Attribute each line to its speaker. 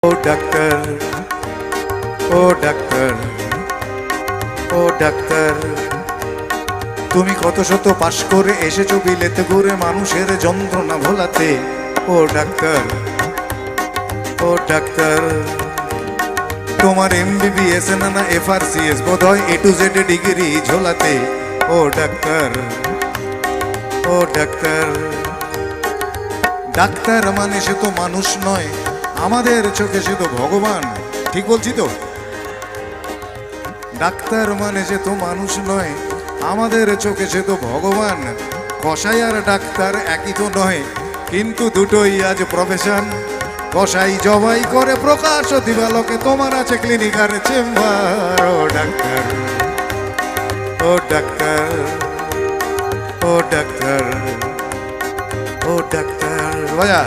Speaker 1: ও doctor, ও doctor, ও doctor, তুমি কত শত পাশ করে এসেছো বিলেতে ঘুরে মানুষের যন্ত্রণা ভোলাতে। ও ডাক্তার, ও ডাক্তার, তোমার MBBS না FRCS বোধহয় A to Z ডিগ্রি ঝোলাতে। ও ডাক্তার, ও ডাক্তার, ডাক্তার মানে সে তো মানুষ নয়, আমাদের চোখে সে তো ভগবান। ঠিক বলছি তো? ডাক্তার মানে সে তো মানুষ নয়, আমাদের চোখে সে তো ভগবান। কসাই আর ডাক্তার একই তো নয়, কিন্তু দুটোই আজ প্রফেশন। কসাই জবাই করে প্রকাশ দিবালোকে, তোমার আছে ক্লিনিক আর চেম্বার। ও ডাক্তার, ও ডাক্তার, ও ডাক্তার, ও ডাক্তার, বাজা।